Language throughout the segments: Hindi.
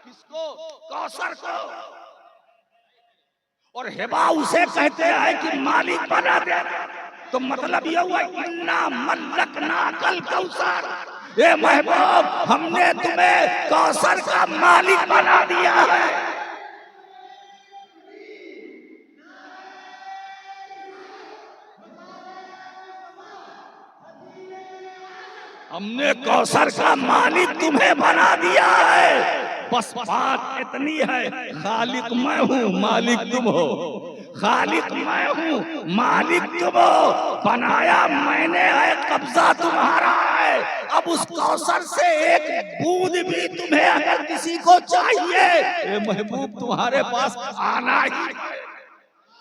किसको? कौसर को। और हिबा उसे कहते हैं कि मालिक बना दे। तो मतलब ये हुआ इन्ना मल्लकना कल कौसर, ए महबूब हमने तुम्हें कौसर का मालिक बना दिया है। हमने कौसर का मालिक तुम्हें बना दिया है। बस बात इतनी है, खालिक मैं हूँ मालिक तुम हो, खालिक मैं हूँ मालिक तुम हो, बनाया मैंने है कब्जा तुम्हारा है। अब उस कौसर से एक बूंद भी तुम्हें अगर किसी को चाहिए, ए महबूब तुम्हारे पास आना ही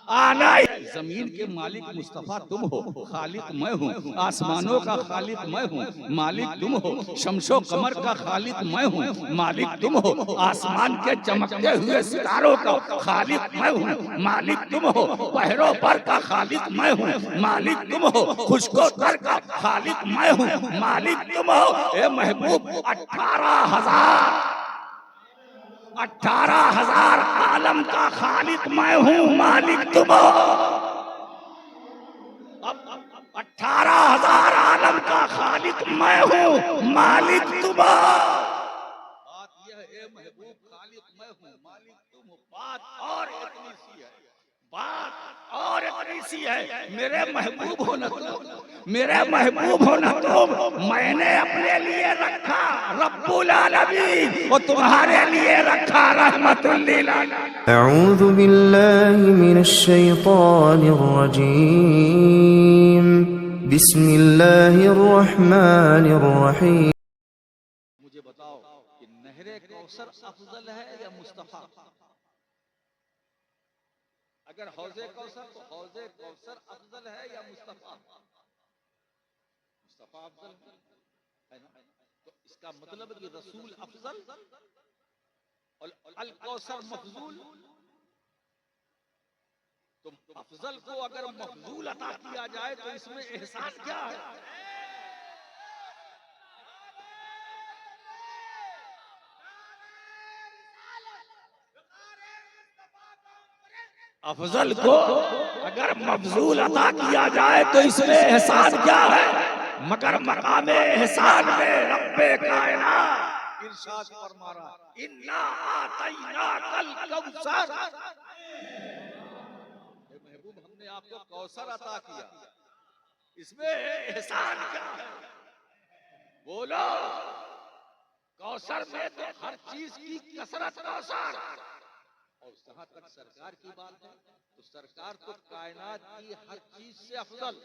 आना ही। जमीन के मालिक मुस्तफा तुम हो, खालिक मैं हूँ, आसमानों का खालिक मैं हूँ, मालिक तुम हो, शमशो कमर का खालिक मैं हूँ, मालिक तुम हो, आसमान के चमकते हुए सितारों का खालिक मैं हूँ, मालिक तुम हो, पहरों पर का खालिक मैं हूँ, मालिक तुम हो, खुशको तर का खालिक मैं हूँ, मालिक तुम हो। ए महबूब 18,000 आलम का खालिक मैं हूँ, मालिक तुम हो। अब 18,000 आलम का खालिक मैं हूँ, मालिक तुम हो। बात यह है महबूब, खालिक मैं हूँ, मालिक तुम हो। बात और इतनी सी है, बात और इतनी सी है, मेरे महबूब हो ना तुम, मेरे महबूब हो ना तुम, मैंने अपने लिए रखा रब्बुल आलमीन और तुम्हारे लिए रखा रहमतुल लिल आलमीन। अऊज़ु बिल्लाहि मिनश शैतानिर रजीम, बिस्मिल्लाहिर रहमानिर रहीम। मुझे बताओ कि नहरे कौसर अफजल है या मुस्तफा? अगर हौजे कौसर तो हौजे कौसर अफजल है या मुस्तफा? मुस्तफा अफजल है ना। तो इसका मतलब कि रसूल अफजल और अल कौसर मफजूल। तो अफजल को अगर मफजूल अता किया जाए तो इसमें एहसान क्या है? अफजल को अगर मफजूल अता किया जाए तो इसमें एहसान क्या है? मगर मकामे एहसान में रब्बे कायनात इरशाद फरमा रहा, इन्ना आतैना कल कौसर। महबूब हमने आपको कौसर अता किया, इसमें एहसान क्या है? बोलो। कौसर में तो हर चीज की कसरत कौसर। और जहां तक सरकार की बात है तो सरकार तो कायनात की हर चीज से अफजल।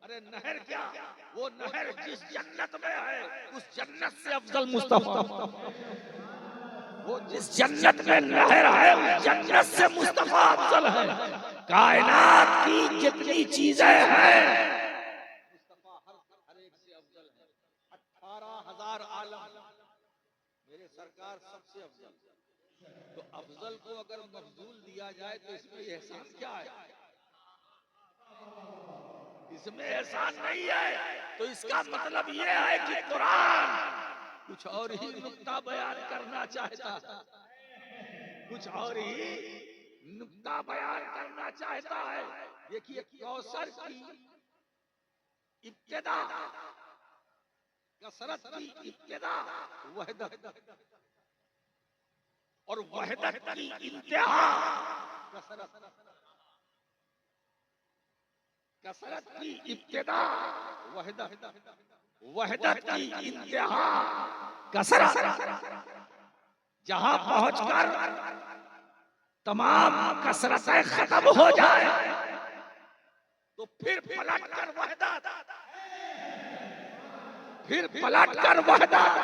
अरे नहर क्या, वो नहर जिस जन्नत में है उस जन्नत से अफजल मुस्तफा। वो जिस जन्नत में नहर है उस जन्नत से मुस्तफा अफजल है। कायनात की जितनी चीजें हैं मुस्तफा हर एक से अफजल है। 18,000 आलम मेरे सरकार सबसे अफजल। तो अफजल को अगर मफजूल दिया जाए तो इसमें एहसान क्या है? इसमें एहसान नहीं है। तो इसका मतलब यह है कि कुरान कुछ और ही नुक्ता बयान करना चाहता है, कुछ और ही नुक्ता बयान करना चाहता है। देखिए कौसर की इब्तिदा, कसरत की इब्तिदा वहदत और वहदत की इंतहा कसरत। कसरत की इब्तिदा वहदत, वहदत की इंतहा कसरत। जहां पहुंचकर तमाम कसरतें खत्म हो जाए तो फिर पलटकर वहदत, फिर पलटकर वहदत।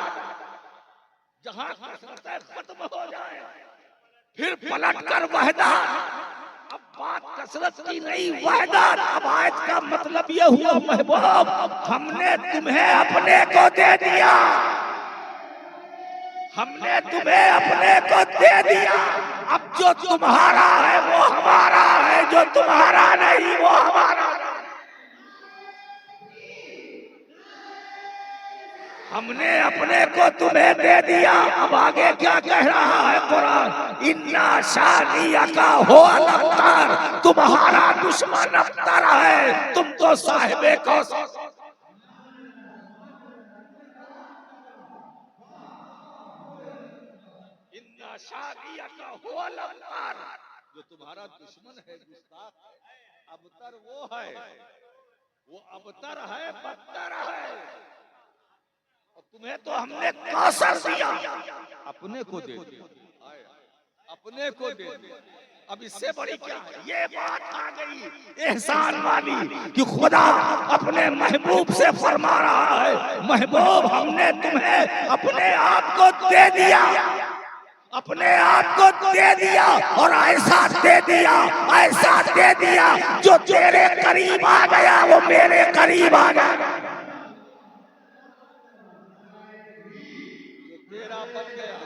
जहां कसरतें खत्म हो जाए फिर पलटकर वहदत। अब बात कसरत की नहीं, वहदत। अब आयत का मतलब यह हुआ महबूब हमने तुम्हें अपने को दे दिया, हमने तुम्हें अपने को दे दिया। अब जो तुम्हारा है वो हमारा है, जो तुम्हारा नहीं वो हमारा। हमने अपने को तुम्हें दे दिया। अब आगे क्या कह रहा है कुरान, इन्ना शादिया का हो अबतर, तुम्हारा दुश्मन अबतर है, तुम तो साहिबे को इन्ना शादिया का हो अबतर, जो तुम्हारा दुश्मन है गुस्ताख अबतर वो है, वो अबतर है, बदतर है। और तुम्हें तो हमने कौसर दिया, अपने को दे दिया, अपने को दे दिया। अब इससे बड़ी क्या है? ये बात आ गई एहसान वाली कि खुदा अपने महबूब से फरमा रहा है, महबूब हमने तुम्हें अपने आप को दे दिया, अपने आप को दे दिया, और ऐसा दे दिया, ऐसा दे दिया, जो तेरे करीब आ गया वो मेरे करीब आ गया, जो तेरा बन गया,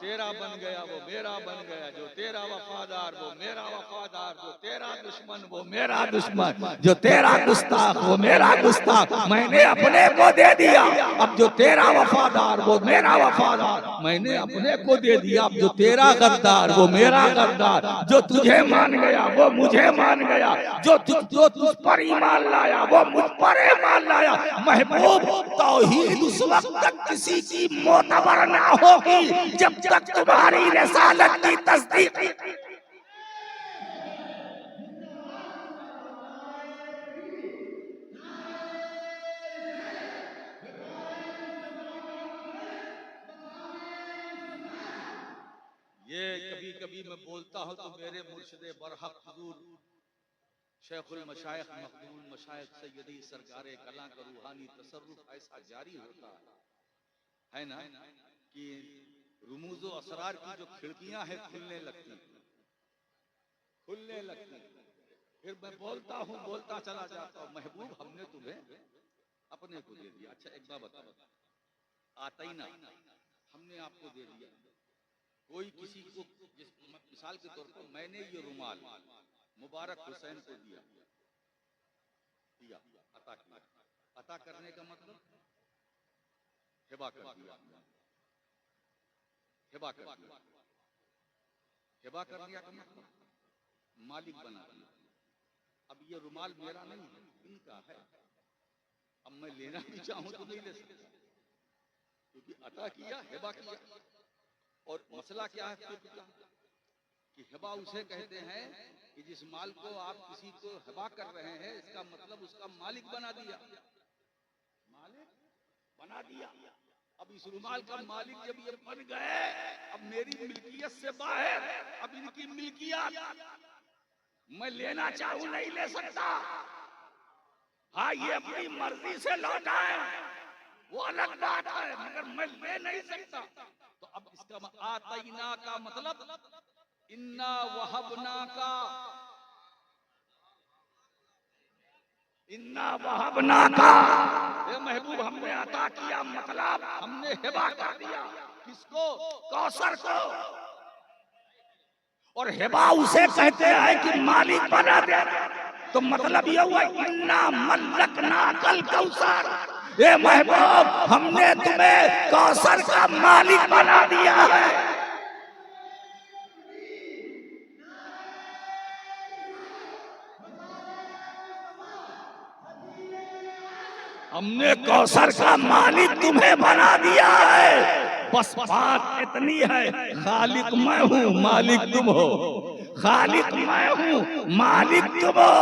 तेरा बन गया वो मेरा बन गया, जो तेरा वफादार वो मेरा वफादार, जो तेरा दुश्मन वो मेरा दुश्मन, जो तेरा गुस्ताख वो मेरा गुस्ताख, मैंने अपने को दे दिया। अब जो तेरा वफादार वो मेरा वफादार, मैंने अपने को दे दिया। अब जो तेरा गद्दार वो मेरा गद्दार, जो तुझे मान गया वो मुझे मान गया, जो तुझ पर ईमान लाया वो मुझ पर ईमान लाया। महबूब तौहीद उस वक्त तक किसी की मोतबर ना होगी जब तक तुम्हारी रिसालत की तस्दीक। ये कभी कभी मैं बोलता हूँ तो मेरे मुर्शिद बरहक हुजूर शेखुल मशाइख मखदूम मशाइख सैयदी सरकारे कला का रूहानी तसर्रुफ ऐसा जारी होता है ना कि रुमूज़ो असरार की जो खिड़कियां हैं खुलने लगती, खुलने लगती। फिर मैं बोलता हूँ, बोलता चला जाता हूँ, महबूब हमने तुम्हें अपने को दे दिया। अच्छा एक बात बताओ, आता ही ना, हमने आपको दे दिया। कोई किसी को, जिस मिसाल के तौर पर मैंने ये रुमाल मुबारक हुसैन को दिया, अता किया। अता करने का मतलब हिबा कर दिया, हिबा कर दिया। हिबा कर दिया का मतलब मालिक बना दिया। अब ये रुमाल मेरा नहीं है, इनका है। अब मैं लेना भी चाहूं तो नहीं ले सकता, क्योंकि अता किया, हिबा किया। और मसला क्या है कि हिबा उसे कहते हैं कि जिस माल को आप किसी को हिबा कर रहे हैं, इसका मतलब उसका मालिक बना दिया, मालिक बना दिया। अब इस रुमाल का मालिक जब ये बन गए, अब मेरी मिल्कियत से बाहर, अब इनकी मिल्कियत मैं लेना चाहूं नहीं ले सकता। हाँ, ये अपनी मर्जी से लौटाए वो अलग बात है, मगर मैं ले नहीं सकता। तो अब इसका आतईना का मतलब इन्ना वहबना का, इन्ना वहबना का, ये महबूब हमने अता किया, मतलब हमने हिबा कर दिया। किसको? कौसर को। और हिबा उसे कहते हैं कि मालिक बना दे। तो मतलब ये हुआ इन्ना मल्लकना कल कौसर, ये महबूब हमने तुम्हें कौसर का मालिक बना दिया है। हमने कौसर का मालिक तुम्हें बना दिया है। बस बात इतनी है, खालिक मैं हूँ, मालिक तुम हो। खालिक मैं हूँ, मालिक तुम हो।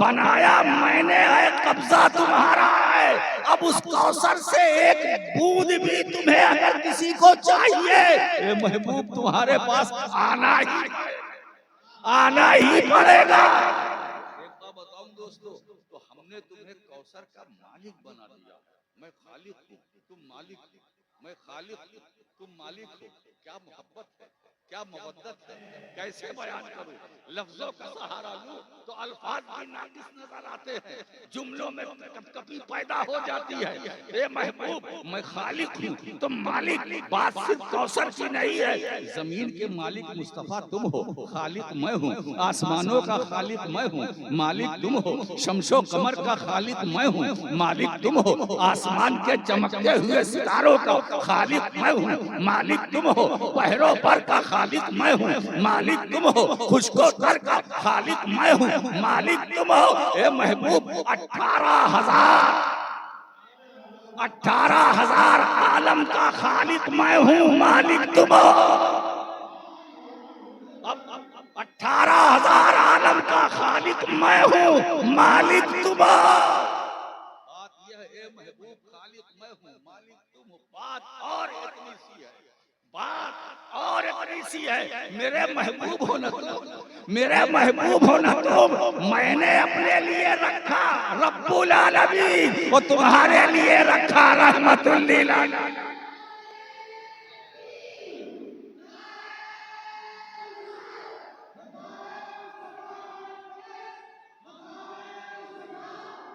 बनाया मैंने है, कब्जा तुम्हारा है। अब उस कौसर से एक बूंद भी तुम्हें अगर किसी को चाहिए, ये महबूब तुम्हारे पास आना ही पड़ेगा। एक बात बताऊं दोस्तों, तो हमने तुम्हें कौसर का मालिक बना दिया। मैं खालिक हूँ, तुम मालिक हो। मैं खालिक तुम मालिक हो, क्या मोहब्बत है, क्या मोहब्बत है, कैसे बयान करूं, लफ्जों का सहारा लूं तो अल्फाज भी नाकिस नजर आते हैं, जुमलों में कपकपी पैदा हो जाती है। ए महबूब मैं खालिक हूं तुम मालिक, बात सिर्फ कौसर की नहीं है, जमीन के मालिक मुस्तफा तुम हो, खालिक मैं हूं, आसमानों का खालिक मैं हूं, मालिक तुम हो, शमशो कमर का खालिक मैं हूं, मालिक तुम हो, आसमान के चमकते हुए सितारों का खालिक मैं हूं, मालिक तुम हो, पहरों पर का खालिक मैं हूँ, मालिक तुम हो, खुशको तर का खालिक मैं हूँ, मालिक तुम हो। ए महबूब 18,000 आलम का खालिक मैं हूँ, मालिक तुम हो। अब 18,000 आलम का खालिक मैं हूँ, मालिक तुम हो। बात यह है ए महबूब खालिक मैं हूँ, मालिक तुम हो। बात और इतनी सी है, बात और इतनी सी है, मेरे महबूब हो न तुम, मेरे महबूब हो न तुम, मैंने अपने लिए रखा रब्बुल आलमीन, वो तुम्हारे लिए रखा रहमतुल लिल आलमीन।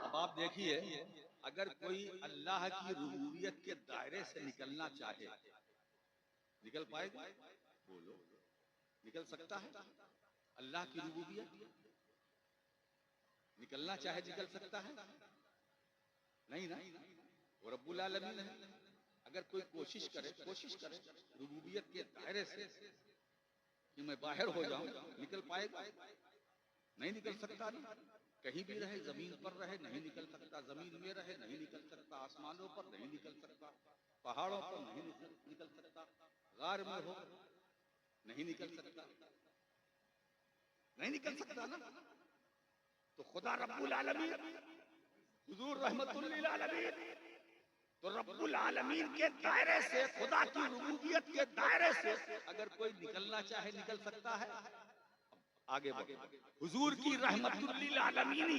अब आप देखिए, अगर कोई अल्लाह की रुबूबियत के दायरे से निकलना चाहे, निकल पाएगा? बोलो, निकल सकता है? अल्लाह की रुबूबियत निकलना चाहे निकल सकता है? नहीं ना, वो रब्बुल आलमीन है। अगर कोई कोशिश करे रुबूबियत के दायरे से कि मैं बाहर हो जाऊं, निकल पाएगा? नहीं निकल सकता ना। कहीं भी रहे, जमीन पर रहे नहीं निकल सकता, जमीन में रहे नहीं निकल सकता, आसमानों पर नहीं निकल सकता, पहाड़ों पर नहीं निकल सकता, गार में हो नहीं निकल सकता, नहीं निकल सकता ना। तो खुदा रब्बुल आलमीन, हुजूर रहमतुल लिल आलमीन, तो रब्बुल आलमीन के दायरे से, खुदा की रुबूबियत के दायरे से अगर कोई निकलना चाहे निकल सकता है। आगे बढ़ो, हुजूर की रहमतुल लिल आलमीन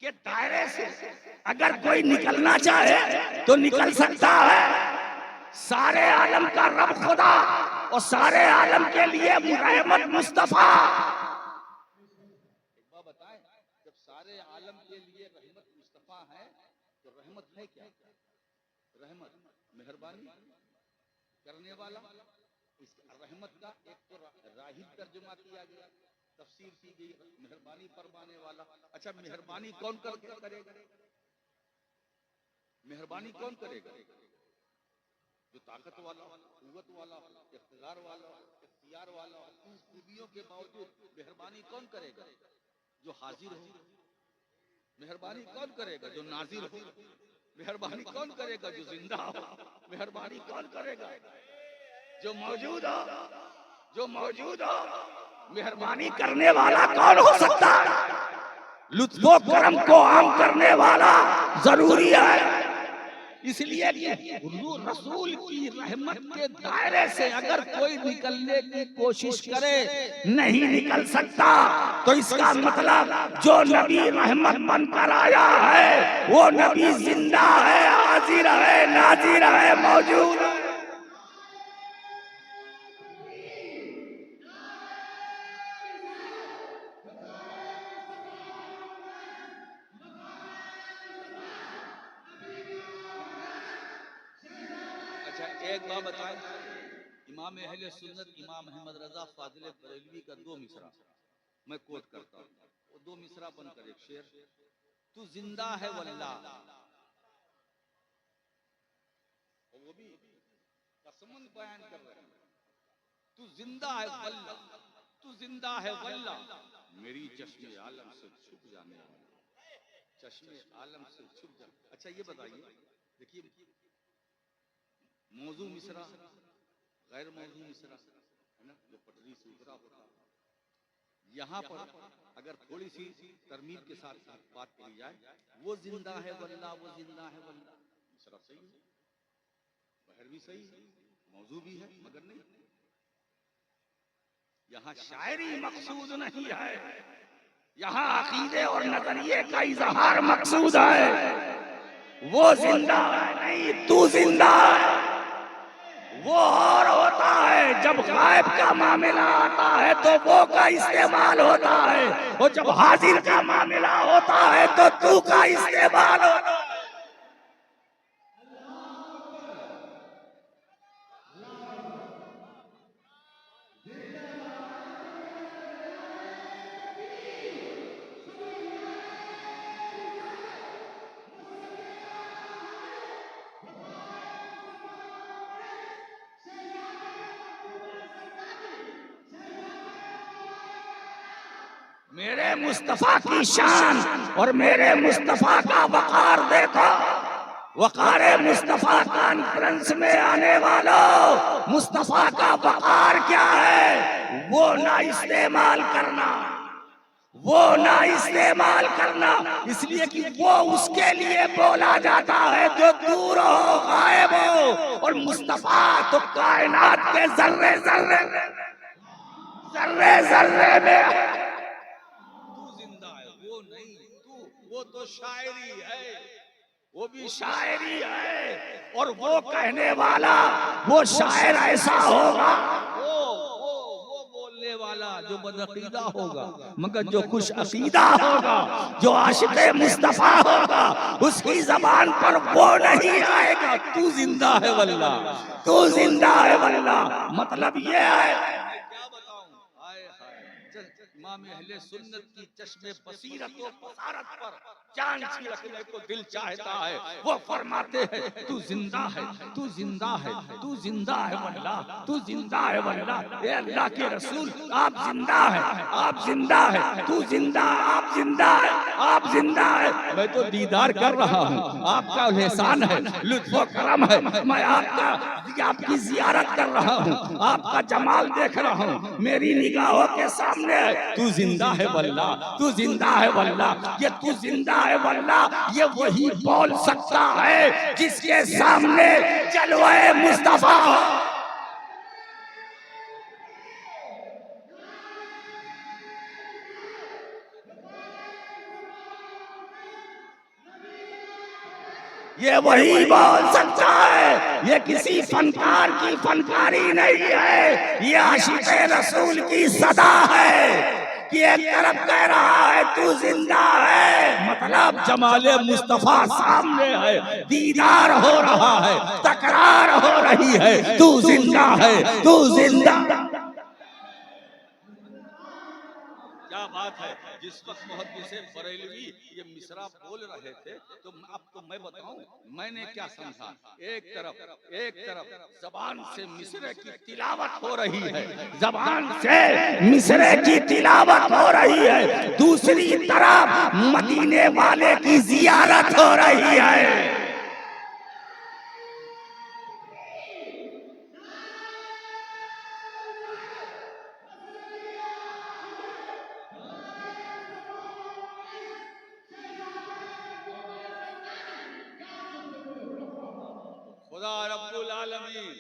के दायरे से अगर कोई निकलना चाहे तो निकल सकता है। सारे आलम का रब खुदा और सारे आलम के लिए रहमत मुस्तफा। एक बात बताएं, जब सारे आलम के लिए रहमत मुस्तफा है तो रहमत है क्या? रहमत मेहरबानी करने वाला। इस रहमत का एक तो राहिब तर्जुमा किया गया, तफसीर की गई, मेहरबानी फरमाने वाला। अच्छा, मेहरबानी कौन करेगा? मेहरबानी कौन करेगा? जो ताकत वाला, कुव्वत वाला, इख्तियार वाला, इख्तियार वाला, इन खूबियों के बावजूद मेहरबानी कौन करेगा? जो हाजिर हो। मेहरबानी कौन करेगा? जो नाजिर हो। मेहरबानी कौन करेगा? जो जिंदा हो। मेहरबानी कौन करेगा? जो मौजूद हो, जो मौजूद हो। मेहरबानी करने वाला कौन हो सकता है? लुत्फो करम को आम करने वाला जरूरी है। इसलिए हुजूर रसूल की रहमत के दायरे से अगर कोई निकलने की कोशिश करे नहीं निकल सकता। तो इसका मतलब जो नबी रहमत बनकर आया है वो नबी जिंदा है, हाजिर है, नाजिर है, मौजूद है। अच्छा, एक बात बताएं, इमाम अहले सुन्नत इमाम अहमद रजा फाजिल बरेलवी का 2 मिसरा मैं कोट करता हूँ। वो 2 मिसरा बनकर एक शेर, तू जिंदा है वल्लाह, वो भी कसमन बयान कर रहे हैं, तू जिंदा है वल्लाह, तू जिंदा है वल्लाह, मेरी चश्मे आलम से छुप जाने वाला, चश्मे आलम से छुप जाने। अच्छा ये बताइए, देखिए मौजू मिसरा, गैर मौजू मिसरा है ना, जो पटरी से उतरा होता है। यहाँ पर अगर थोड़ी सी तरमीम के साथ बात करी जाए, वो जिंदा है वल्लाह, वो जिंदा है वल्लाह, मिसरा सही है, बहर भी सही है, मौजू भी है, मगर नहीं, यहाँ शायरी मकसूद नहीं है, यहाँ अकीदे और नजरिए का इजहार मकसूद है। वो जिंदा है नहीं, तू जिंदा है। वो और होता है जब गायब का मामला आता है तो वो का इस्तेमाल होता है, और जब हाजिर का मामला होता है तो तू का इस्तेमाल होता है। मेरे मुस्तफा की शान और मेरे मुस्तफा का वकार देखो। वकार मुस्तफा कॉन्फ्रेंस में आने वालों, मुस्तफा का वकार क्या है? वो ना इस्तेमाल करना, वो ना इस्तेमाल करना, इसलिए कि वो उसके लिए बोला जाता है जो दूर हो, गायब हो, और मुस्तफा तो कायनात के जर्रे जर्रे जर्रे जर्रे में। वो नहीं, वो तो शायरी है, वो भी शायरी है, और वो कहने वाला वो शायर ऐसा होगा, वो बोलने वाला जो बदअकीदा होगा, मगर जो खुश अकीदा होगा, जो आशिक़े मुस्तफा होगा, उसकी जबान पर वो नहीं आएगा तू जिंदा है वल्लाह, तू जिंदा है वल्लाह। मतलब ये है, इमाम अहले सुन्नत की चश्मे बसीरत व बसारत पर जान छिड़कने को दिल चाहता है। वो फरमाते हैं तू जिंदा है, तू जिंदा है, तू जिंदा है वल्लाह, तू जिंदा है वल्लाह। ए अल्लाह के रसूल, आप जिंदा है, आप जिंदा है, तू जिंदा, आप जिंदा है, आप जिंदा है। मैं तो दीदार कर रहा हूँ, आपका एहसान है, लुत्फ व करम है, मैं आपकी जियारत कर रहा हूँ, आपका जमाल देख रहा हूँ, मेरी निगाहों के सामने है। तू जिंदा है वल्लाह, तू जिंदा है वल्लाह। ये तू जिंदा है वल्लाह ये वही बोल सकता है जिसके सामने जलवाए मुस्तफा हो। ये वही बोल सकता है, ये किसी फनकार की फनकारी नहीं है, ये आशिक़े रसूल की सदा है कि एक तरफ कह रहा है तू जिंदा है, मतलब जमाले मुस्तफा सामने है, दीदार हो रहा है, तकरार हो रही है, तू जिंदा है, तू जिंदा। क्या बात है। जिस वक्त मुहद्दिस बरेलवी ये मिसरा बोल रहे थे तो अब तो मैं बताऊं मैंने क्या समझा। एक तरफ जबान से मिसरे की तिलावत हो रही है, जबान से मिसरे की तिलावत हो रही है, दूसरी तरफ मदीने वाले की जियारत हो रही है। खुदा रब्बुल आलमीन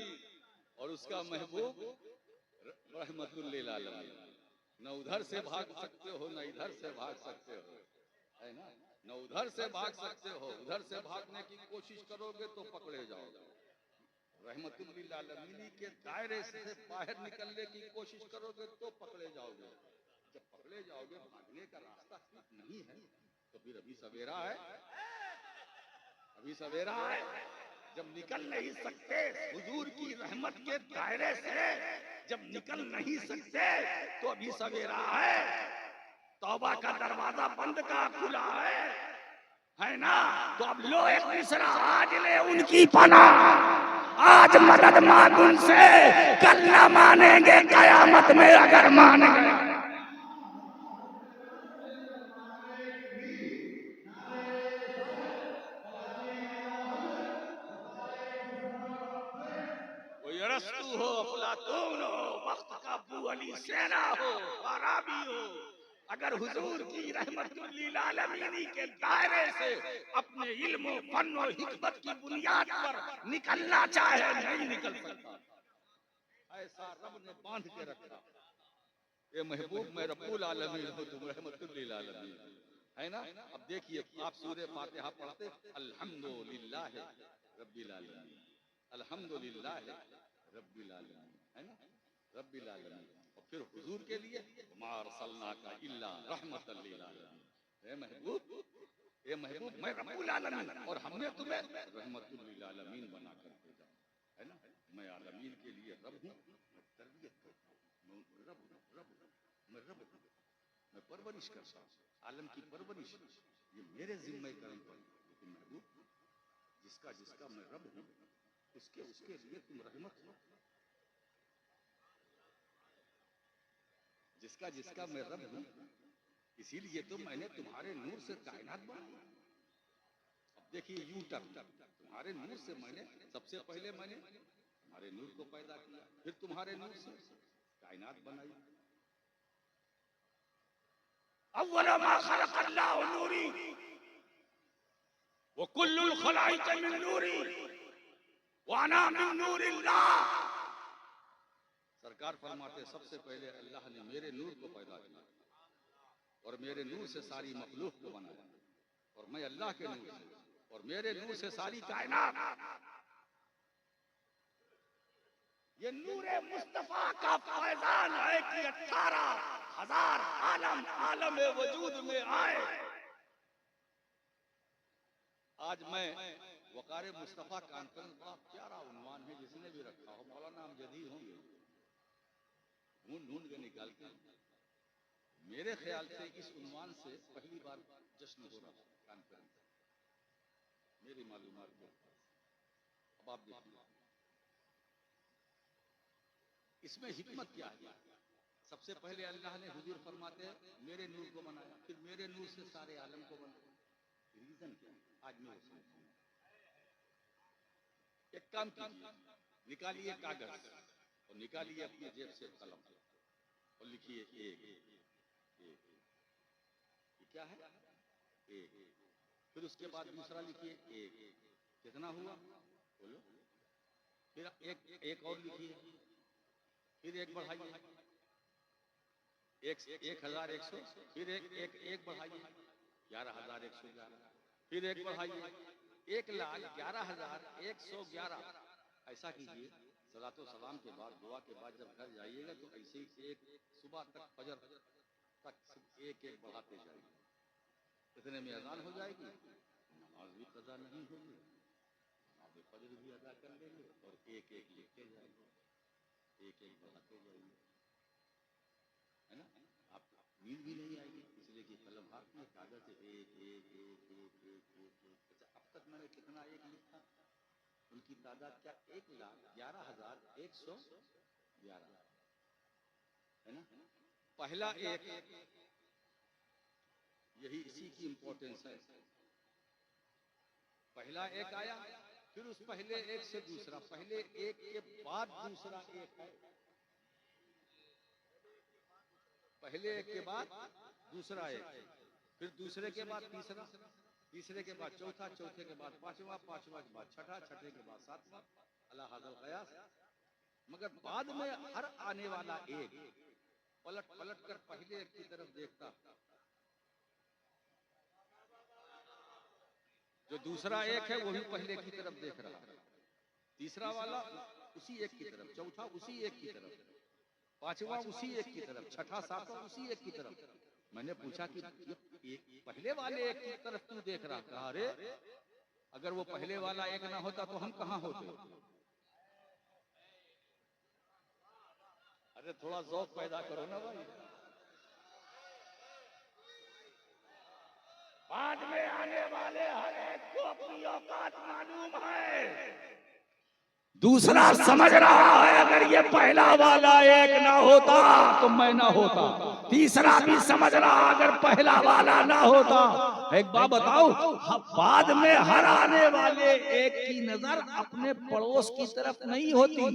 और उसका महबूब रहमतुल लिल आलमीन, न उधर से भाग सकते हो न इधर से भाग सकते हो, है ना, न उधर से भाग सकते हो, उधर से भागने की कोशिश करोगे तो पकड़े जाओगे। रहमतुल लिल आलमीन के दायरे से बाहर निकलने की कोशिश करोगे तो पकड़े जाओगे। जब पकड़े जाओगे भागने का रास्ता नहीं है तो फिर अभी सवेरा है, अभी सवेरा है। जब निकल नहीं सकते हुजूर की रहमत के दायरे से, जब निकल नहीं सकते तो अभी सवेरा है। तौबा का दरवाजा बंद का खुला है ना, तो अब लो एक मिसरा आज ले उनकी पनाह, आज मदद मांग उनसे, कल ना मानेंगे कयामत में अगर मान गए। अरस्तु हो, अफलातून हो, वक्त का अबू अली सेना हो, फाराबी हो, अगर हुजूर की रहमतुल लिल आलमीन के दायरे से अपने इल्म फन और हिकमत की बुनियाद पर निकलना चाहे नहीं निकल सकता। ऐसा रब ने बांध के रखा। ये महबूब मैं रब्बुल आलमीन हूं, तुम रहमतुल लिल आलमीन। है ना। अब देखिए आप सूरह फातिहा पढ़ते अल्हम्दुलिल्लाह रब्बिल आलमीन, अल्हम्दुलिल्लाह रब्बिल आलमीन, है ना, रब्बिल आलमीन। और फिर हुजूर के लिए मा अरसलनाका इल्ला रहमतल लिल आलमीन, हे महबूब, हे महबूब मैं रब्बुल आलमीन और हमने तुम्हें रहमतुल लिल आलमीन बना कर भेजा, है ना। मैं आलमीन के लिए रब हूँ, मैं तरबियत करता हूँ, रब मैं रब हूँ, मैं परवरिश करता हूँ, आलम की परवरिश ये मेरे जिम्मे कर्म पर। लेकिन महबूब जिसका जिसका मैं रब हूँ उसके उसके लिए तुम रहमत हो, जिसका जिसका मैं रब हूँ इसीलिए तो मैंने तुम्हारे नूर से कायनात बनाई। अब देखिए यू टर्न, तुम्हारे नूर से मैंने सबसे पहले मैंने तुम्हारे नूर को पैदा किया, फिर तुम्हारे नूर से कायनात बनाई। अव्वल मा खलक़ल्लाहु नूरी व कुल्लुल खलाइक मिन नूरी व अना मिन नूरिल्लाह। सरकार फरमाते सबसे पहले अल्लाह ने मेरे नूर को पैदा किया और मेरे नूर से सारी मखलूक को बनाया, और मैं अल्लाह के नूर से और मेरे नूर से सारी कायनात। ये नूरे मुस्तफा का फैजान है कि 18,000 आलम आलम वजूद में आए। आज मैं वकारे मुस्तफा कॉन्फ्रेंस, बड़ा प्यारा उन्वान है जिसने भी रखा हो, मौलाना अमजदी होंगे, ढूंढ ढूंढ के निकालते हैं। मेरे ख्याल से इस उन्वान से पहली बार जश्न हो रहा है कॉन्फ्रेंस, मेरी मालूमात के। अब आप देखिए इसमें हिकमत क्या है। सबसे पहले अल्लाह ने हुजूर फरमाते हैं मेरे नूर को बनाया, फिर मेरे नूर से सारे आलम को बनाया। रीजन क्या है आज मैं वो समझूं। एक काम कीजिए, निकालिए कागज और निकालिए अपनी जेब से कलम और लिखिए एक, ये क्या है एक, फिर उसके बाद दूसरा लिखिए एक, कितना हुआ बोलो, फिर एक और लिखिए, फिर एक बढ़ाइए 1100, फिर एक बढ़ाइए 11,111, फिर एक बढ़ाइए 1,11,111। ऐसा कीजिए सलातो सलाम के बाद दुआ के बाद जब घर जाइएगा तो ऐसे ही एक सुबह तक फजर तक एक एक बढ़ाते जाइए। इतने में अजान हो जाएगी, नमाज भी कज़ा नहीं होगी, नमाज फजर भी अदा कर लेंगे और एक एक लिखते जाइए, एक एक बढ़ाते जाइए, है ना। आप नींद भी नहीं आएगी इसलिए कि कलम हाथ में कागज से एक एक एक एक एक एक एक। अच्छा अब तक मैंने कितना एक लिखा, उनकी तादाद क्या 1,11,111, है ना। पहला एक, यही इसी की इंपॉर्टेंस है। पहला एक आया, फिर उस पहले एक से दूसरा, पहले एक के बाद दूसरा एक है, पहले एक के बाद दूसरा एक, फिर दूसरे के बाद तीसरा, तीसरे के बाद चौथा, चौथे के बाद पांचवा, पांचवा के बाद छठा, छठे के बाद सातवां, अला हाज़ल क़यास। मगर बाद में हर आने वाला एक पलट पलट कर पहले एक की तरफ देखता, जो दूसरा एक है वो भी पहले की तरफ देख रहा, तीसरा वाला उसी एक की तरफ, चौथा उसी एक की तरफ, पांचवा उसी एक की तरफ, छठा सातवां उसी एक की तरफ। मैंने पूछा कि ये पहले वाले एक की तरफ क्यों देख रहा? कहा अरे अगर वो पहले वाला एक ना होता तो हम कहाँ होते। अरे थोड़ा ज़ौक़ पैदा करो ना भाई। बाद में आने वाले हर एक को अपनी औकात मालूम है। दूसरा समझ रहा है अगर ये पहला वाला एक ना होता तो मैं ना होता। तीसरा भी समझ रहा अगर पहला वाला ना होता। एक बात बताओ, बाद में हर आने वाले एक की नजर अपने पड़ोस की तरफ नहीं होती,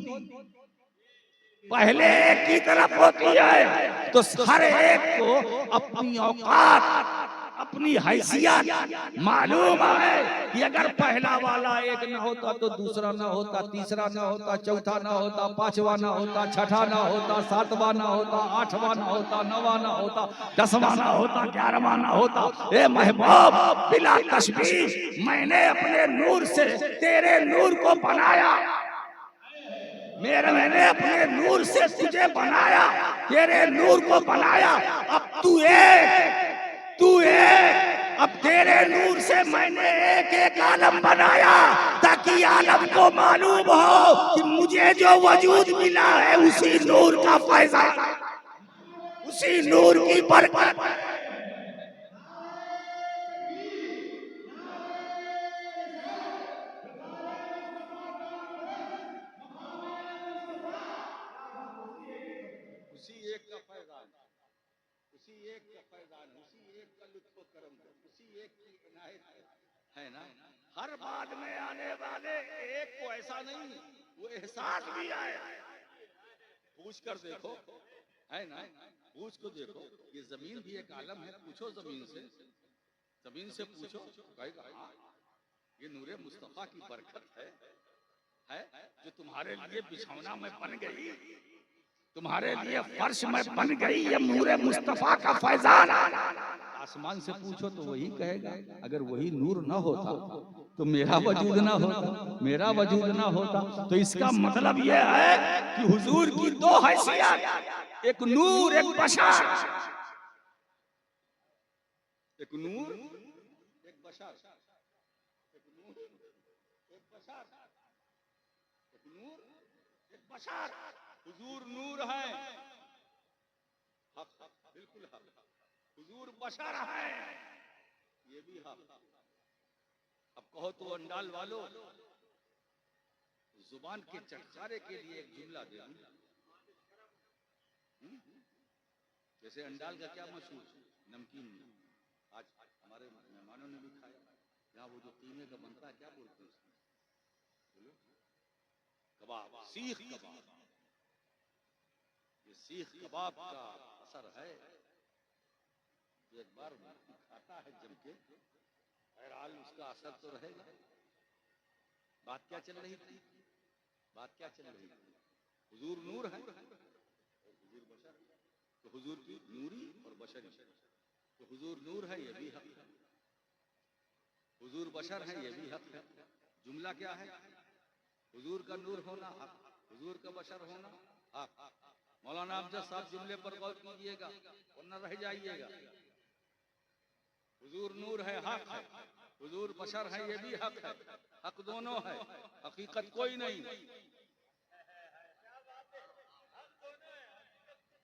पहले एक की तरफ होती है। तो हर एक को अपनी औकात अपनी हैसियत मालूम है कि अगर पहला वाला एक न होता तो दूसरा न होता, तीसरा न होता, चौथा न होता, पांचवा न होता, छठा न होता, सातवां न होता, आठवां न होता, नवा न होता, 10वां न होता, 11वां न होता। ए महबूब बिला तशबीह मैंने अपने नूर से तेरे नूर को बनाया, मैंने अपने नूर से तुझे बनाया, तेरे नूर को बनाया। अब तू एक, अब तेरे नूर से मैंने एक एक आलम बनाया, ताकि आलम को मालूम हो कि मुझे जो वजूद मिला है उसी नूर का फैज़ान, उसी नूर की बरकत। उसी एक का फैज़ान, उसी एक का फैज़ान, उसी एक का लुत्फ़ करम, उसी एक की इनायत है ना। हर बाद में आने वाले एक को ऐसा नहीं, वो एहसास भी आए। पूछ कर देखो, है ना, पूछ को देखो, ये जमीन भी एक आलम है। पूछो जमीन से पूछो, कहेगा हाँ, ये नूरे मुस्तफा की बरकत है जो तुम्हारे लिए बिछौना में बन गई, तुम्हारे लिए फर्श में बन गई, ये नूरे मुस्तफा का फैज़ान। आसमान से पूछो तो वही कहेगा, अगर वही नूर न होता तो मेरा वजूद ना होता, मेरा वजूद ना होता। तो इसका मतलब यह है कि हुजूर की दो हैसियत, एक नूर एक बशर, एक नूर एक बशर, एक नूर एक बशर, एक नूर एक बशर। हुजूर नूर है, हक बिल्कुल हक। हुजूर बशर है, ये भी हक। अब कहो तो अंडाल वालों, जुबान के चटकारे के लिए एक जुमला दे दूं। जैसे अंडाल का क्या मशहूर नमकीन, आज हमारे मेहमानों ने भी खाया। यहाँ वो जो कीमे का बनता है, क्या बोलते हैं उसको? बोलो, कबाब, सीख कबाब। ये सीख कबाब का असर है, जो एक बार खाता है जम के, बहरहाल उसका असर तो रहेगा। बात क्या चल रही थी? बात क्या चल रही थी? हुजूर नूर है, हुजूर बशर, तो हुजूर की नूरी और बशरी, तो हुजूर नूर है ये भी हक है, हुजूर बशर है ये भी हक है। जुमला क्या है? हुजूर का नूर होना हक, हुजूर का बशर होना हक। मौलाना अफजल साहब जुमले पर गौर कीजिएगा वरना रह जाइएगा। हुजूर नूर है हक है, हुजूर बशर है ये भी हक है, हक दोनों है, हकीकत कोई नहीं।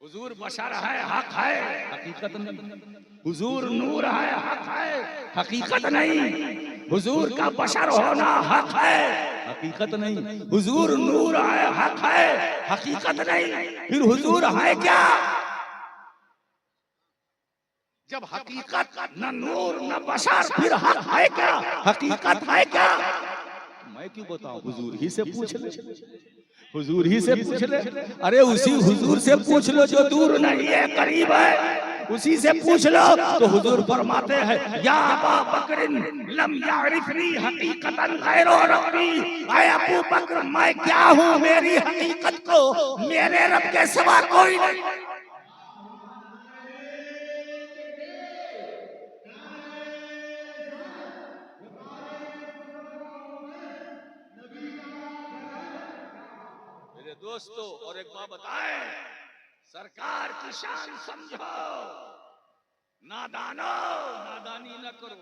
हुजूर बशर है हक है, हकीकत नहीं। हुजूर नूर है हक है, हकीकत नहीं। हुजूर का बशर होना हक है, हकीकत नहीं। हुजूर नूर है हक है, हकीकत नहीं। फिर हुजूर है क्या? जब हकीकत न नूर न बशर, फिर हक है क्या? हकीकत है क्या? मैं क्यों बताऊं, हुजूर ही से पूछ ले, हुजूर ही से पूछ ले। अरे उसी हुजूर से पूछ लो जो दूर नहीं है करीब है, उसी से पूछ लो। तो हुजूर फरमाते हैं, या अबा बकरिन लम यारिफनी हकीकतन गैरो रब्बी, ऐ अबू बकर मैं क्या हूँ, मेरी हकीकत को मेरे रब के सिवा कोई नहीं। मेरे दोस्तों और एक बात बताएं, सरकार की शान समझो, नादानो नादानी न करो,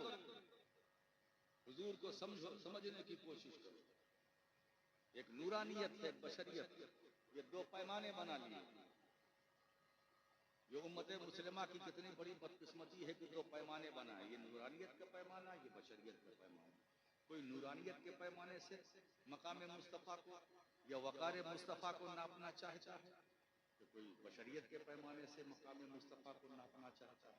हुजूर को समझो, समझने की कोशिश करो। एक नूरानियत है, बशरियत, ये दो पैमाने बना लिए। ये उम्मत मुस्लिमा की कितनी बड़ी बदकिस्मती है कि दो पैमाने बनाए, ये नूरानियत का पैमाना, ये बशरियत का पैमाना। कोई नूरानियत के पैमाने से मकाम मुस्तफ़ा को या वक़ार मुस्तफ़ा को नापना चाहता है, तो कोई बशरियत के पैमाने से मकाम मुस्तफ़ा को नापना चाहता है।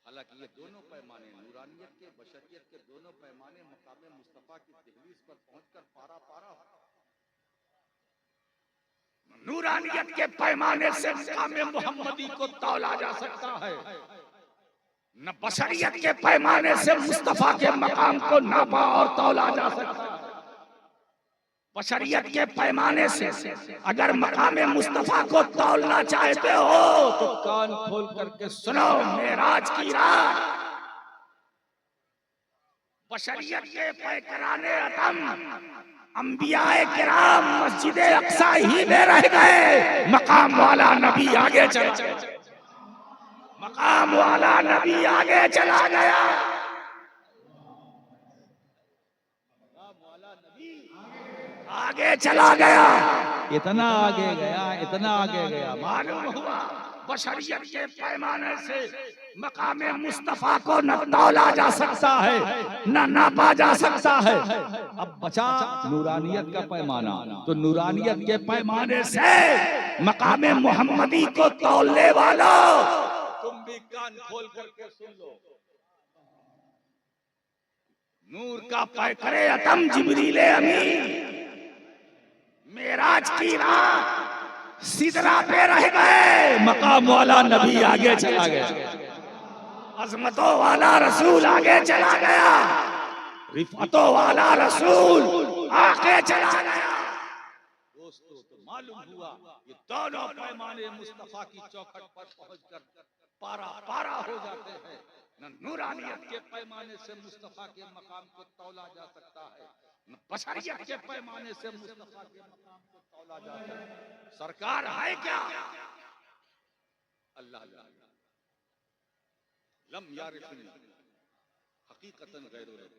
हालांकि ये दोनों पैमाने, नूरानियत के बशरियत के दोनों पैमाने मकाम मुस्तफ़ा की दहलीज पर पहुंचकर पारा पारा हो। नूरानियत के पैमाने से मकाम मुहम्मदी को तौला जा सकता है, न बशरियत के पैमाने से मुस्तफा के मकाम को नापा और तौला जा सकता। बशरियत के पैमाने से अगर मकाम मुस्तफा को तौलना चाहते हो तो कान खोल करके सुनो, मेराज की रात बशरियत के पैकराने अदम अंबियाए किराम मस्जिद अक्सा ही में रह गए, मकाम वाला नबी आगे चला गया। मकाम वाला नबी आगे चला गया। आगे चला गया, इतना आगे गया, इतना आगे गया, मालूम हुआ बशरियत के पैमाने से मकाम मुस्तफा को न तौला जा सकता है, न नापा जा सकता है। अब बचा नूरानियत का पैमाना, तो नूरानियत के पैमाने से मकाम मोहम्मदी को तौलने वाला तुम भी कान खोल करके सुन लो। नूर का पैकरे अतम जिब्रीले अमीन मेराज की रात सिदरा पे रह गए, मकाम वाला नबी आगे चला गया। अजमतों वाला रसूल आगे चला गया, रिफतों वाला रसूल आगे चला गया। दोस्तों, तो मालूम हुआ ये दोनों पैमाने मुस्तफा की चौखट पर पहुंचकर पारा पारा हो जाते हैं। न नूरानियत के पैमाने से मुस्तफा के मकाम को तौला जा सकता है, न बशरियत के पैमाने से मुस्तफा के मकाम को तौला जा सकता है। सरकार है क्या? अल्लाह लम यारिफनी हकीकतन गैरो रब,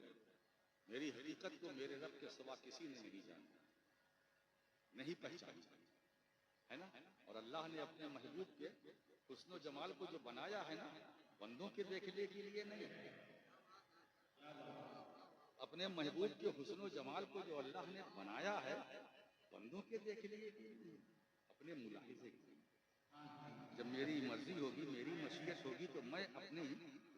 मेरी हकीकत को मेरे रब के सिवा किसी ने नहीं जाना, नहीं पहचाना, है ना। और अल्लाह ने अपने महबूब के हुस्न जमाल को जो बनाया है ना, बंदों के देखने के लिए नहीं, अपने महबूब के हुस्न जमाल को जो अल्लाह ने बनाया है बंदों के देखने के लिए, अपने मुलाहिजे के लिए। जब मेरी मर्जी होगी, मेरी मशीयत होगी, तो मैं अपनी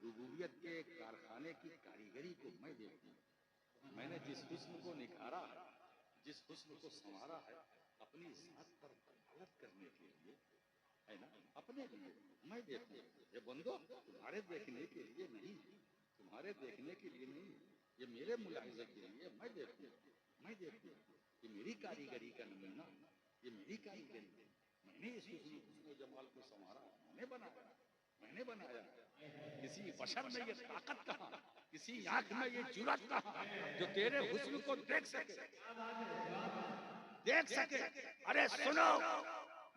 रुबूबियत के कारखाने की कारीगरी को मैं देखूंगा। मैंने जिस हुस्न को निखारा है, जिस हुस्न को संवारा है अपनी जात पर दलालत करने के लिए, है ना, अपने लिए मैं देखूं। ये बंदो तुम्हारे देखने के लिए नहीं, तुम्हारे देखने के लिए नहीं, ये मेरे मुलाहिजे के लिए मैं देखूं। ये मेरी कारीगरी का नमूना, ये मेरी कारीगरी है। मैंने इस हुस्न जमाल को संवारा, मैंने बनाया। किसी बशर में ये ताकत कहाँ, किसी आंख में ये जुर्रत कहाँ जो तेरे हुस्न को देख सके। अरे सुनो,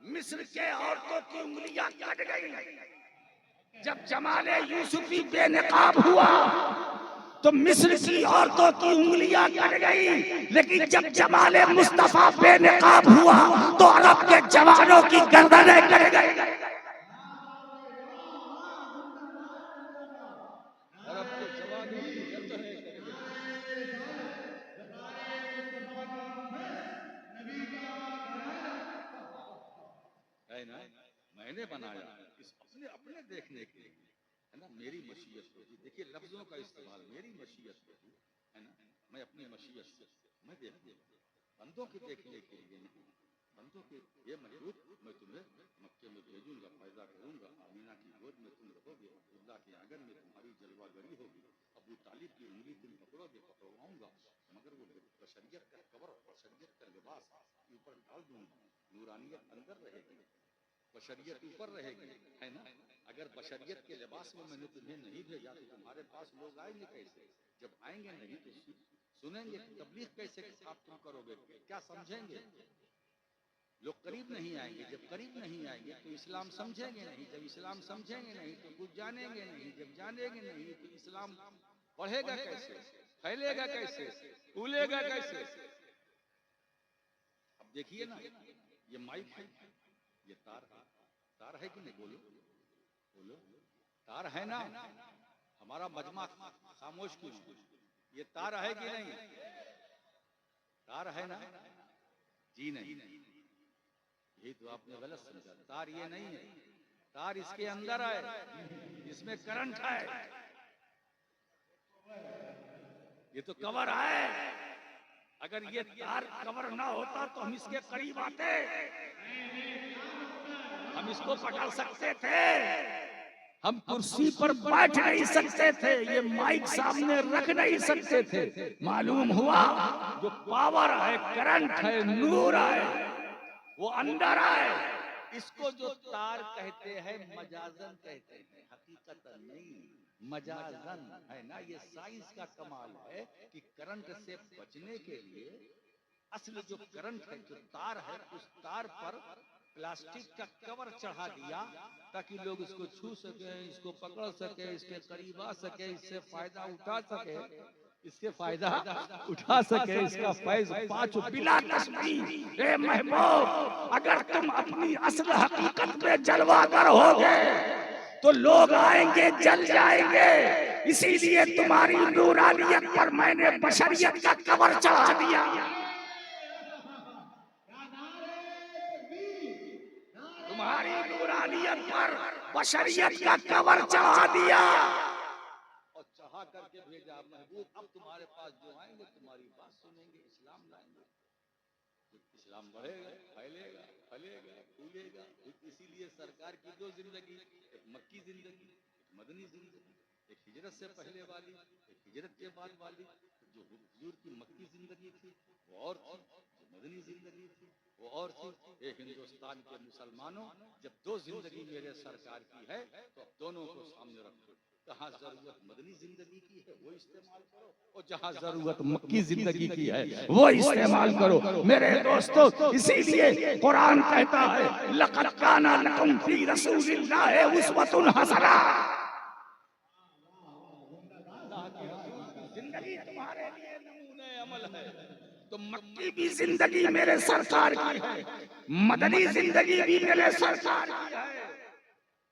मिस्र के औरतों की उंगलियां कट गई जब जमाले यूसुफी बेनकाब हुआ, तो मिस्र की औरतों की उंगलियां कट गई, लेकिन जब जमाले मुस्तफा बेनकाब हुआ तो अरब के जवानों की गर्दनें कट गई। मैंने बनाया इस अपने देखने के लिए, है ना, मेरी मशीयत होगी। देखिए लफ्जों का इस्तेमाल, मेरी मशीयत होगी, है ना, मैं अपनी मशीयत से मैं देखूंगा, बंदों के देखने के लिए नहीं। बंदों के ये महबूब मैं तुम्हें मक्के में भेजूंगा, पैदा करूंगा, आमीना की गोद में तुम रहोगे, अब्दुल्ला के आंगन में तुम्हारी जलवागरी होगी, अबू तालिब की उंगली तुम पकड़ोगे, पकड़वाऊंगा, मगर वो बशरियत का कवर, बशरियत का लिबास ऊपर डाल दूंगा, नूरानियत अंदर रहेगी, बशरियत ऊपर रहेगी, है ना। अगर बशरियत के लिबास में मैंने तुम्हें नहीं भेजा तो तुम्हारे पास लोग आएंगे कैसे? जब आएंगे नहीं तो सुनेंगे, तबलीग कैसे आप तुम करोगे, क्या समझेंगे? लोग करीब नहीं आएंगे, जब करीब नहीं आएंगे तो इस्लाम समझेंगे नहीं, जब इस्लाम समझेंगे नहीं तो कुछ जानेंगे नहीं, जब जानेंगे नहीं तो इस्लाम बढ़ेगा कैसे, फैलेगा कैसे, फूलेगा कैसे? अब देखिए ना, ये माइक है, ये तार है कि नहीं? बोलो तार है ना? हमारा मजमा खामोश क्यों? ये तार है कि नहीं? तार है ना? जी नहीं, ये तो आपने गलत समझा। तार ये नहीं है, तार इसके अंदर है, इसमें करंट है, ये तो कवर है। अगर ये तार कवर ना होता तो हम इसके करीब आते, हम इसको पकड़ सकते थे, हम कुर्सी पर बैठ नहीं सकते थे, ये माइक सामने रख नहीं सकते थे। मालूम हुआ जो पावर है, करंट है, नूर है, वो अंदर है। इसको जो तार कहते हैं मजाजन कहते हैं, हकीकतन नहीं, मजाजन है ना। ये साइंस का कमाल है कि करंट से बचने के लिए असल जो करंट है, जो तार है, उस तार पर प्लास्टिक का कवर चढ़ा दिया ताकि लोग इसको छू सके, इसको पकड़ सके, इसके करीब आ सके, इससे फायदा उठा सके, इसके फायदा उठा सके, इसका फैज पाँच बिला तस्बीह। ए महबूब, अगर तुम अपनी असल हकीकत में जलवागर होगे तो लोग आएंगे, जल जाएंगे। इसीलिए तुम्हारी नूरानियत पर मैंने बशरियत का कवर चढ़ा दिया। तुम्हारी नूरानियत पर बशरियत का कवर चढ़ा दिया और चढ़ा करके भेजा। महबूब, अब तुम्हारे पास जो आएंगे तुम्हारी बात सुनेंगे, इस्लाम लाएंगे। इस्लाम बढ़ेगा, फैलेगा, फलेगा, फूलेगा। इसीलिए सरकार की दो जिंदगी, एक मक्की जिंदगी, एक मदनी जिंदगी, एक हिजरत से पहले वाली, एक हिजरत के बाद वाली। जो हुजूर की मक्की जिंदगी थी वो और थी, जो मदनी जिंदगी थी वो और थी। ये हिंदुस्तान के मुसलमानों, जब दो जिंदगी मेरे सरकार की है तो दोनों को सामने रखो। जहाँ जरूरत मदनी जिंदगी की है वो इस्तेमाल करो, और जहाँ जरूरत मक्की जिंदगी की है वो इस्तेमाल करो। मेरे दोस्तों, इसीलिए कुरान कहता है लक़द काना लकुम फी रसूलिल्लाहि उस्वतुन हसना। जिंदगी तुम्हारे लिए नमूने अमल है। तो मक्की भी जिंदगी मेरे सरकार की है, मदनी जिंदगी भी मेरे सरकार की है।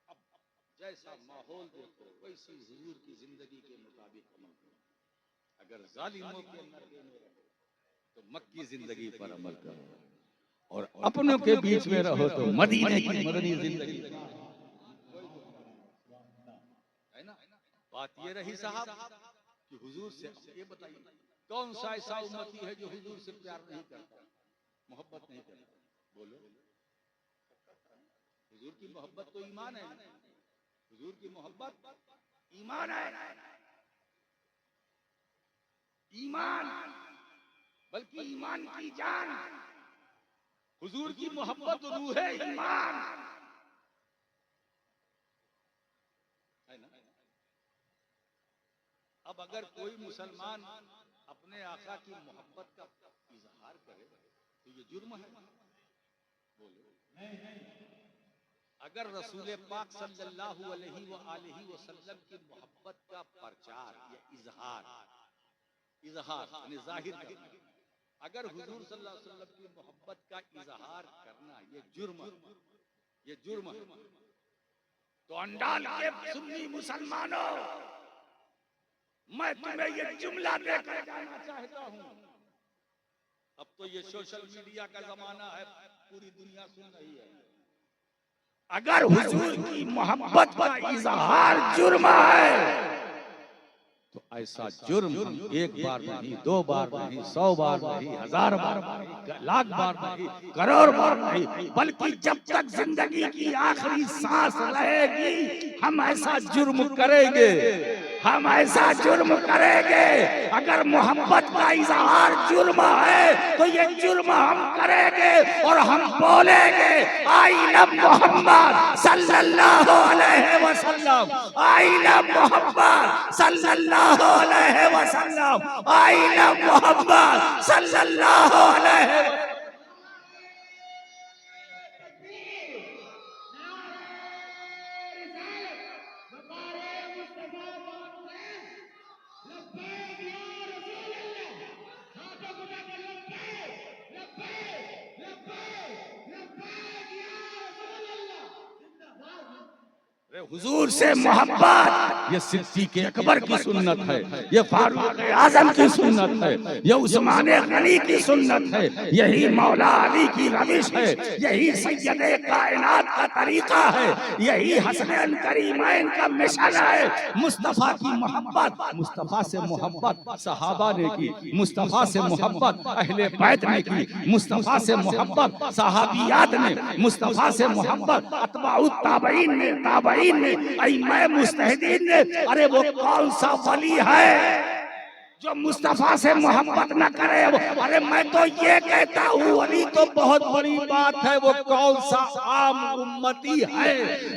अब जैसा माहौल देखो वैसी हुजूर की जिंदगी के मुताबिक अमल करो। अगर जालिमों के नरके में रहो तो मक्की जिंदगी पर अमल करो, और अपनों के बीच में रहो तो मदीने की मदनी जिंदगी है ना। बात ये रही साहब कि हुजूर से ये बताइए, कौन सा ऐसा उम्मती है जो हुजूर से प्यार नहीं करता, मोहब्बत नहीं करता? बोलो। हुजूर की मोहब्बत तो ईमान है, हुजूर की मोहब्बत ईमान है। ईमान, बल्कि ईमान की जान। हुजूर की मोहब्बत रूह है, ईमान है ना। अब अगर कोई मुसलमान अपने आका की मोहब्बत का इजहार करे तो ये जुर्म है? बोलो। अगर रसूल पाक सल्लल्लाहु अलैहि वसल्लम की मोहब्बत का प्रचार या इजहार यानी जाहिर करना, अगर हुजूर सल्लल्लाहु अलैहि वसल्लम की मोहब्बत का इजहार करना ये जुर्म है, तो अंडाल के सुन्नी मुसलमानों, मैं तुम्हें ये जुमला देकर जाना चाहता हूँ। अब तो ये सोशल मीडिया का जमाना है, पूरी दुनिया सुन रही है। अगर हुजूर की मोहब्बत का इजहार जुर्म है तो ऐसा जुर्म एक बार नहीं, दो बार नहीं, 100 बार नहीं, 1000 बार नहीं, लाख बार नहीं, करोड़ बार नहीं, बल्कि जब तक जिंदगी की आखिरी सांस रहेगी हम ऐसा जुर्म करेंगे, हम ऐसा जुर्म करेंगे। अगर मोहब्बत का इजहार जुर्म है तो ये जुर्म हम करेंगे और हम बोलेंगे आई लव मोहम्मद सल्लल्लाहु अलैहि वसल्लम, आई लव मोहम्मद सल्लल्लाहु अलैहि वसल्लम, आई लव मोहम्मद सल्लल्लाहु अलैहि वसल्लम। हुजूर से मोहब्बत ये सिद्दीक़ अकबर की सुन्नत है, ये फारूक आजम की सुन्नत है, ये उस्मान गनी की सुन्नत है, यही मौला अली की रविश है, यही सैयदे कायनात का तरीका है, यही हसनैन करीमैन का मिशन है। मुस्तफा की मोहब्बत, मुस्तफा से मोहब्बत सहाबा ने की, मुस्तफा से मोहब्बत अहले बैत ने की, मुस्तफा से मोहब्बत सहाबियात ने, मुस्तफा से मोहब्बत अतबाउत ताबईन ने में आई मैं मुस्तहिदीन ने, अरे वो कौन सा वली है जो मुस्तफा से मोहब्बत न करे? अरे मैं तो ये कहता हूँ वली तो बहुत बड़ी बात है, वो कौन सा आम उम्मती है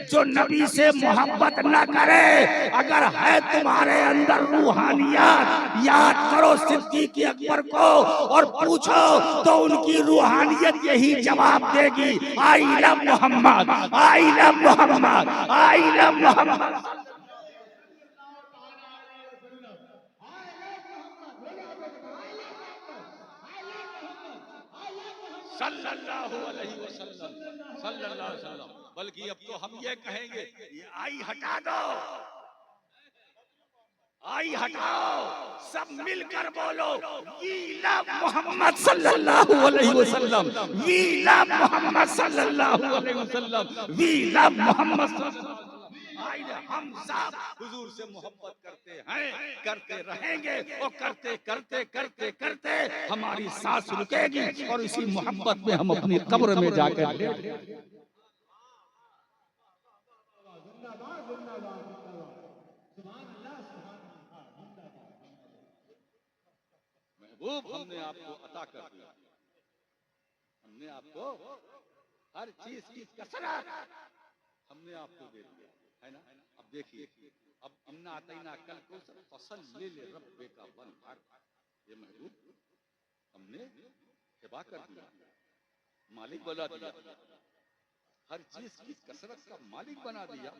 जो नबी से मोहब्बत न करे? अगर है तुम्हारे अंदर रूहानियत, याद करो सिद्दीक़ अकबर को और पूछो तो उनकी रूहानियत यही जवाब देगी, I love Muhammad, I love Muhammad, I love Muhammad. सल्लल्लाहु अलैहि वसल्लम, सल्लल्लाहु अलैहि वसल्लम। बल्कि अब तो हम ये कहेंगे, ये आई हटा दो, आई हटाओ, सब मिलकर बोलो वी लव मोहम्मद सल्लल्लाहु अलैहि वसल्लम, वी लव मोहम्मद सल्लल्लाहु अलैहि वसल्लम, वी लव मोहम्मद सल्लल्लाहु अलैहि वसल्लम। हम सब हुजूर से मोहब्बत करते हैं, करते रहेंगे और करते करते करते करते हमारी सांस रुकेगी और इसी मोहब्बत में हम अपनी कब्र में जाकर महबूब हमने आपको अता कर दिया, हमने आपको हर चीज की कसरत हमने आपको दे दिया, है ना? अब देखिए, अब इन्ना अतैना कल को फसल ले रब्बे का वन भाग, ये महबूब हमने हिबा कर दिया, मालिक बना दिया, हर चीज की कसरत का मालिक बना दिया।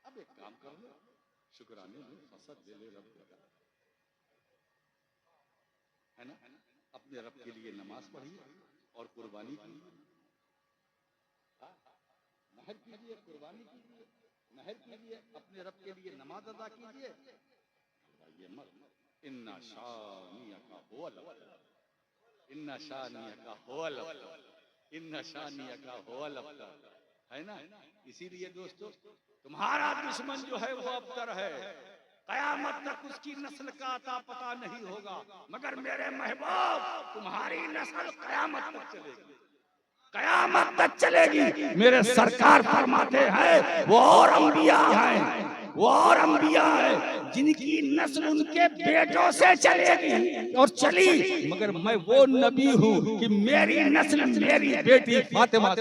अब एक काम कर लो, शुक्राने में फसल ले रब्बे का, है ना? अपने रब के लिए नमाज पढ़िए और कुर्बानी कीजिए, महर कीजिए, कुर्बानी कीजिए, महर कीजिए, अपने रब के लिए नमाज अदा कीजिए। ये मत इन्ना शानियका हुवल अब्तर, इन्ना शानियका हुवल अब्तर, इन्ना शानियका हुवल अब्तर, है ना? इसीलिए दोस्तों, तुम्हारा दुश्मन जो है वो अब्तर है, कयामत तक उसकी नस्ल का अता पता नहीं होगा, मगर मेरे महबूब तुम्हारी नस्ल कयामत तक चलेगी, कयामत तक चलेगी। मेरे सरकार फरमाते हैं वो और अंबिया हैं, वो और अंबिया हैं जिनकी नस्ल उनके बेटों से चलेगी और चली, मगर मैं वो नबी हूँ कि मेरी नस्ल मेरी बेटी फातिमा।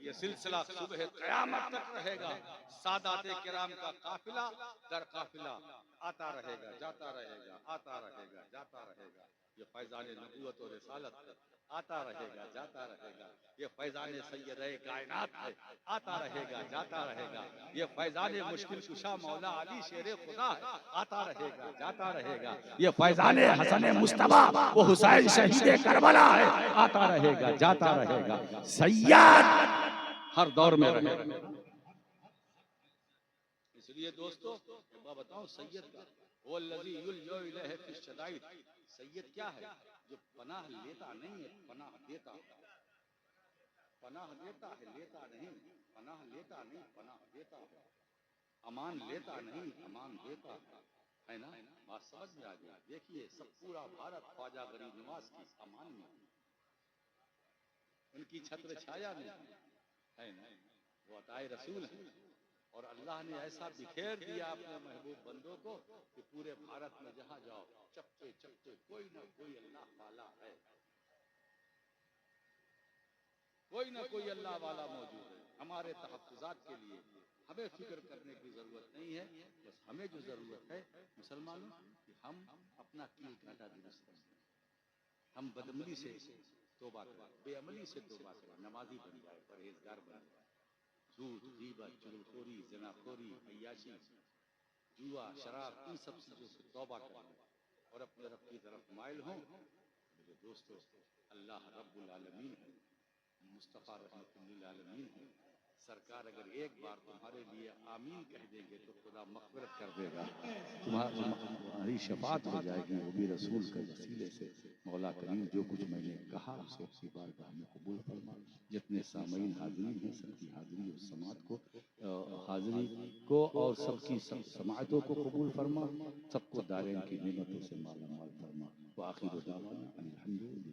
ये सिलसिला सुबह क़यामत तक रहेगा, सादाते किराम का काफिला दर काफिला आता रहेगा, जाता रहेगा, आता रहेगा, जाता रहेगा। ये फैज़ाने नबूवत और रिसालत है, आता रहेगा, जाता रहेगा। ये फैज़ाने सैयदे कायनात है, आता रहेगा, जाता रहेगा। ये फैज़ाने मुश्किल कुशा मौला अली शेरे खुदा है, आता रहेगा, जाता रहेगा। ये फैज़ाने हसन मुस्तफा वो हुसैन शहीद करबला है, आता रहेगा, जाता रहेगा। सैयद हर दौर में रहे। इसलिए दोस्तों मैं बताऊं, सैयद का वो लज़ी युल्जो इलैहि फी शदाइद, सैयद क्या है? जो पनाह लेता नहीं है, पनाह देता है, पनाह लेता है, लेता नहीं, पनाह लेता नहीं, पनाह देता है, अमान लेता नहीं, अमान देता है ना? बात समझ में आ गया? देखिए, सब पूरा भारत ख्वाजा गरीब नवाज की अमान में, उनकी छत्र छाया में है ना? वो अताए रसूल है और अल्लाह ने ऐसा बिखेर दिया अपने महबूब बंदों को कि पूरे भारत में जहां जाओ चप्पे चप्पे कोई ना कोई अल्लाह वाला है, कोई ना कोई अल्लाह वाला मौजूद है। हमारे तहफ़्फ़ुज़ात के लिए हमें फिक्र करने की जरूरत नहीं है, बस हमें जो जरूरत है मुसलमानों कि हम अपना कील कांटा दुरुस्त करें, हम बदअमली से तौबा करें, बेअमली से तौबा करें, नमाजी बन जाए, परहेजगार बन जाए, झूठ, गीबत, चुगलखोरी, ज़नाखोरी, अय्याशी, जुआ, शराब, इन सब चीज़ों से तौबा करें और अपने रब की तरफ माइल हों। मेरे दोस्तों, अल्लाह रब्बुल आलमीन है, मुस्तफ़ा रहमतुल लिल आलमीन है। सरकार अगर एक बार तुम्हारे लिए आमीन कह देंगे तो खुदा मग़फ़िरत कर देगा, तुम्हारी शफ़ाअत हो जाएगी, वो भी रसूल के वसीले से। मौला करीम जो कुछ मैंने कहा उसे अपनी बारगाह में कबूल फरमा। जितने सामईन हाज़रीन हैं सबकी हाज़री और समात को हाज़री को और सबकी समातों को कबूल फरमा, सबको दारैन की नेमतों से माला माल फरमा। व आखिर दावाना अनिल हम्दुलिल्लाह।